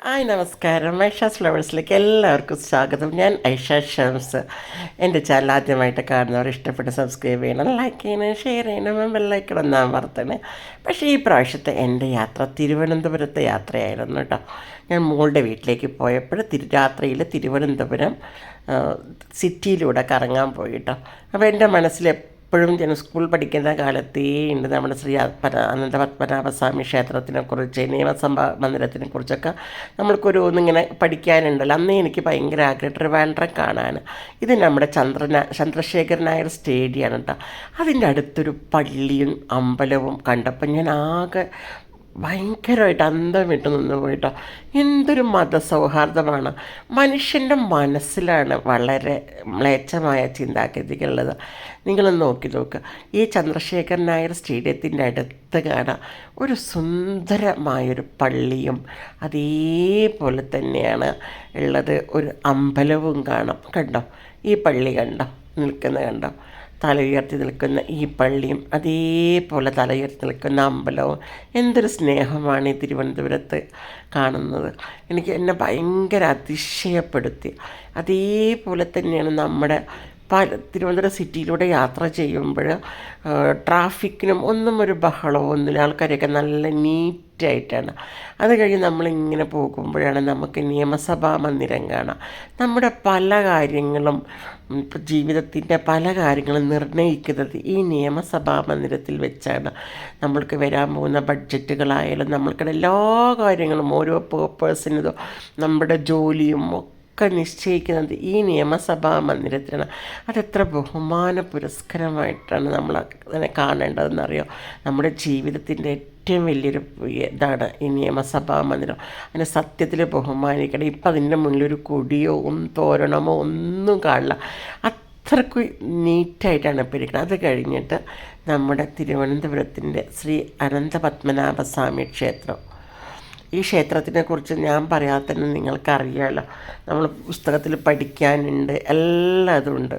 Hi നമസ്കാരം. ഐഷാസ് ഫ്ലവേഴ്സിലേക്ക് എല്ലാവർക്കും സ്വാഗതം. ഞാൻ ഐഷ ഷംസ്. എൻ്റെ ചാനൽ ആദ്യമായിട്ട് കാണുന്നവർ ഇഷ്ടപ്പെട്ട് സബ്സ്ക്രൈബ് ചെയ്യണം, ലൈക്ക് ചെയ്യണം, ഷെയർ ചെയ്യണം, ബെല്ലൈക്കൺ ഒന്നാൻ മറത്തണേ. പക്ഷേ ഈ പ്രാവശ്യത്തെ എൻ്റെ യാത്ര തിരുവനന്തപുരത്തെ യാത്രയായിരുന്നു കേട്ടോ. ഞാൻ മോളുടെ വീട്ടിലേക്ക് പോയപ്പോൾ രാത്രിയിൽ തിരുവനന്തപുരം സിറ്റിയിലൂടെ കറങ്ങാൻ പോയി കേട്ടോ. അപ്പോൾ എൻ്റെ മനസ്സിൽ എപ്പോഴും ഞാൻ സ്കൂൾ പഠിക്കുന്ന കാലത്തേ ഉണ്ട് നമ്മുടെ ശ്രീ അനന്ത പത്മനാഭസ്വാമി ക്ഷേത്രത്തിനെക്കുറിച്ച്, നിയമസഭാ മന്ദിരത്തിനെക്കുറിച്ചൊക്കെ നമ്മൾക്കൊരു ഒന്നിങ്ങനെ പഠിക്കാനുണ്ടല്ലോ. അന്നേ എനിക്ക് ഭയങ്കര ആഗ്രഹം ട്രിവാൻഡ്രം കാണാൻ. ഇത് നമ്മുടെ ചന്ദ്രശേഖരൻ നായർ സ്റ്റേഡിയമാണ് കേട്ടോ. അതിൻ്റെ അടുത്തൊരു പള്ളിയും അമ്പലവും കണ്ടപ്പോൾ ഞാൻ ആകെ ഭയങ്കരമായിട്ട് അന്തം വിട്ട് നിന്ന് പോയിട്ടോ. എന്തൊരു മതസൗഹാർദ്ദമാണ്. മനുഷ്യൻ്റെ മനസ്സിലാണ് വളരെ മ്ലേച്ഛമായ ചിന്താഗതികളുള്ളത്. നിങ്ങളൊന്ന് നോക്കി നോക്കുക. ഈ ചന്ദ്രശേഖരൻ നായർ സ്റ്റേഡിയത്തിൻ്റെ അടുത്ത് കാണാം ഒരു സുന്ദരമായൊരു പള്ളിയും അതേപോലെ തന്നെയാണ് ഉള്ളത് ഒരു അമ്പലവും കാണാം. കണ്ടോ ഈ പള്ളി കണ്ടോ നിൽക്കുന്നത് കണ്ടോ? തല ഉയർത്തി നിൽക്കുന്ന ഈ പള്ളിയും അതേപോലെ തല ഉയർത്തി നിൽക്കുന്ന അമ്പലവും എന്തൊരു സ്നേഹമാണ് ഈ തിരുവനന്തപുരത്ത് കാണുന്നത്. എന്നെ ഭയങ്കര അതിശയപ്പെടുത്തി. അതേപോലെ തന്നെയാണ് നമ്മുടെ തിരുവനന്തപുരം സിറ്റിയിലൂടെ യാത്ര ചെയ്യുമ്പോൾ ട്രാഫിക്കിനും ഒന്നും ഒരു ബഹളമോ ഒന്നുമില്ല. ആൾക്കാരൊക്കെ നല്ല നീറ്റായിട്ടാണ്. അത് കഴിഞ്ഞ് നമ്മളിങ്ങനെ പോകുമ്പോഴാണ് നമുക്ക് നിയമസഭാ മന്ദിരം കാണാം. നമ്മുടെ പല കാര്യങ്ങളും ജീവിതത്തിൻ്റെ പല കാര്യങ്ങളും നിർണ്ണയിക്കുന്നത് ഈ നിയമസഭാ മന്ദിരത്തിൽ വെച്ചാണ്. നമ്മൾക്ക് വരാൻ പോകുന്ന ബഡ്ജറ്റുകളായാലും നമ്മൾക്കുടെ എല്ലാ കാര്യങ്ങളും ഓരോ പേഴ്സണിതോ നമ്മുടെ ജോലിയും ഒക്കെ നിശ്ചയിക്കുന്നത് ഈ നിയമസഭാ മന്ദിരത്തിലാണ്. അതെത്ര ബഹുമാന പുരസ്കരമായിട്ടാണ് നമ്മൾ അതിനെ കാണേണ്ടതെന്നറിയോ. നമ്മുടെ ജീവിതത്തിൻ്റെ ഏറ്റവും വലിയൊരു ഇതാണ് ഈ നിയമസഭാ മന്ദിരം. അതിനെ സത്യത്തിൽ ബഹുമാനിക്കണം. ഇപ്പം അതിൻ്റെ മുന്നിലൊരു കൊടിയോ തോരണമോ ഒന്നും കാണില്ല. അത്രയ്ക്ക് നീറ്റായിട്ടാണ് ഇപ്പോൾ ഇരിക്കുന്നത്. അത് കഴിഞ്ഞിട്ട് നമ്മുടെ തിരുവനന്തപുരത്തിൻ്റെ ശ്രീ അനന്ത പത്മനാഭസ്വാമി ക്ഷേത്രം. ഈ ക്ഷേത്രത്തിനെക്കുറിച്ച് ഞാൻ പറയാതെ തന്നെ നിങ്ങൾക്കറിയാമല്ലോ. നമ്മൾ പുസ്തകത്തിൽ പഠിക്കാനുണ്ട്, എല്ലാം അതുണ്ട്.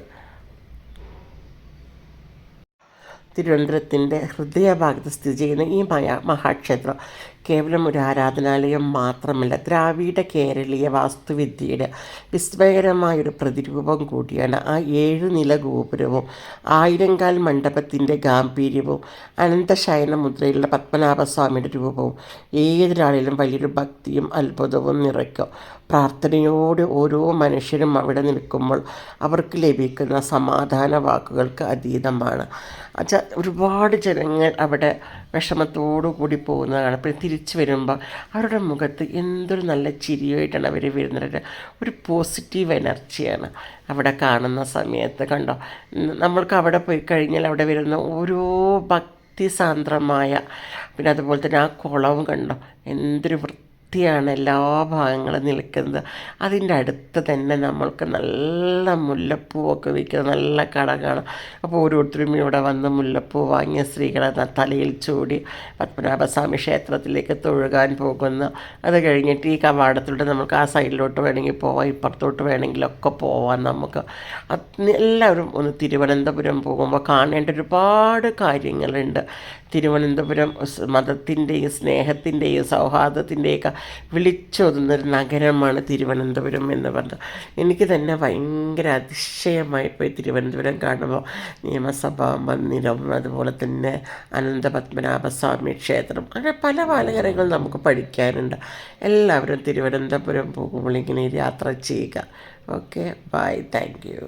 തിരുവനന്തപുരത്തിൻ്റെ ഹൃദയഭാഗത്ത് സ്ഥിതി ചെയ്യുന്ന ഈ മഹാക്ഷേത്രം കേവലം ഒരു ആരാധനാലയം മാത്രമല്ല, ദ്രാവിഡ കേരളീയ വാസ്തുവിദ്യയുടെ വിസ്മയകരമായൊരു പ്രതിരൂപം കൂടിയാണ്. ആ 7 നില ഗോപുരവും 1000-കാൽ മണ്ഡപത്തിൻ്റെ ഗാംഭീര്യവും അനന്തശയന മുദ്രയിലുള്ള പത്മനാഭസ്വാമിയുടെ രൂപവും ഏതൊരാളിലും വലിയൊരു ഭക്തിയും അത്ഭുതവും നിറയ്ക്കും. പ്രാർത്ഥനയോട് ഓരോ മനുഷ്യരും അവിടെ നിൽക്കുമ്പോൾ അവർക്ക് ലഭിക്കുന്ന സമാധാന വാക്കുകൾക്ക് അതീതമാണ്. ഒരുപാട് ജനങ്ങൾ അവിടെ വിഷമത്തോടു കൂടി പോകുന്നതാണ്. പിന്നെ തിരിച്ചു വരുമ്പോൾ അവരുടെ മുഖത്ത് എന്തൊരു നല്ല ചിരിയായിട്ടാണ് അവർ വരുന്നത്. ഒരു പോസിറ്റീവ് എനർജിയാണ് അവിടെ കാണുന്ന സമയത്ത്. കണ്ടോ, നമ്മൾക്ക് അവിടെ പോയി കഴിഞ്ഞാൽ അവിടെ വരുന്ന ഓരോ ഭക്തിസാന്ദ്രമായ, പിന്നെ അതുപോലെ തന്നെ ആ കുളവും കണ്ടോ എന്തൊരു വൃത്തിയാണ് എല്ലാ ഭാഗങ്ങളും നിൽക്കുന്നത്. അതിൻ്റെ അടുത്ത് തന്നെ നമ്മൾക്ക് നല്ല മുല്ലപ്പൂവൊക്കെ വിൽക്കുന്ന നല്ല കട കാണാം. അപ്പോൾ ഓരോരുത്തരും ഇവിടെ വന്ന് മുല്ലപ്പൂ വാങ്ങിയ സ്ത്രീകളെ തലയിൽ ചൂടി പത്മനാഭസ്വാമി ക്ഷേത്രത്തിലേക്ക് തൊഴുകാൻ പോകുന്നു. അത് കഴിഞ്ഞിട്ട് ഈ കവാടത്തിലൂടെ നമുക്ക് ആ സൈഡിലോട്ട് വേണമെങ്കിൽ പോവാം, ഇപ്പുറത്തോട്ട് വേണമെങ്കിലൊക്കെ പോവാം. നമുക്ക് എല്ലാവരും ഒന്ന് തിരുവനന്തപുരം പോകുമ്പോൾ കാണേണ്ട ഒരുപാട് കാര്യങ്ങളുണ്ട്. തിരുവനന്തപുരം മതത്തിൻ്റെയും സ്നേഹത്തിൻ്റെയും സൗഹാർദ്ദത്തിൻ്റെയൊക്കെ വിളിച്ചോതുന്നൊരു നഗരമാണ് തിരുവനന്തപുരം എന്ന് പറഞ്ഞത്. എനിക്ക് തന്നെ ഭയങ്കര അതിശയമായിപ്പോയി തിരുവനന്തപുരം കാണുമ്പോൾ. നിയമസഭാ മന്ദിരം, അതുപോലെ തന്നെ അനന്ത പത്മനാഭസ്വാമി ക്ഷേത്രം, അങ്ങനെ പല പല കാര്യങ്ങൾ നമുക്ക് പഠിക്കാനുണ്ട്. എല്ലാവരും തിരുവനന്തപുരം പോകുമ്പോൾ ഇങ്ങനെ യാത്ര ചെയ്യുക. Okay, bye, thank U.